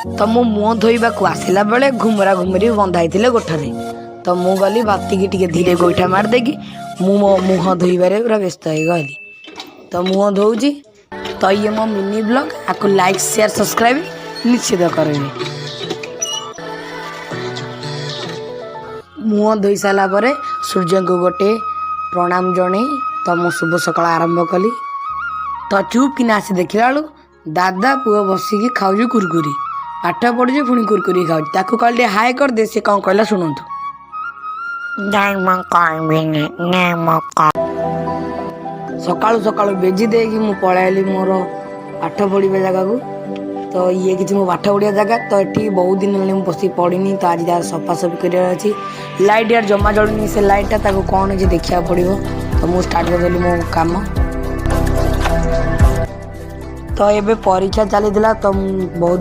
तो मो मुँह धोइबाकू आसिला बेले घुमरा घुमरी बंधा होते गोठरे। तो मु गली बातिकी टिके धीरे गोईठा मारदेकी मु मो मुँह धोइबारे पूरा व्यस्त हो गली। तो मुँह धोऊची। तो ये मो मिनी ब्लॉग आपको लाइक शेयर सब्सक्राइब निश्चित करेंगे। मुँह धोई सारा पर सूर्य को गोटे प्रणाम जन तो मु शुभ सकाल आरंभ कली। तो चुप कि आसी देखला बेलू दादा पुओ बसिकी खाऊ कुरकुरी पाठ पढ़ुचे पुणी कुरकुरी खाऊ ताकू कहले हाय कर दे। से कौन कहला शुणु। सकाळु सकाळु बेजी देकी मु पळाइली मोर पाठ पढ़ा जगह को। तो ये किसी मो पाठ पढ़िया जगह तो ये बहुत दिन है बस पढ़ी। तो आज जहाँ सफासफी करार अच्छी लाइट यार जमा जलुनी से लाइटा कौन है देखा पड़ो। तो मुझे स्टार्ट करदेली मो काम। तो ये परीक्षा चली तो बहुत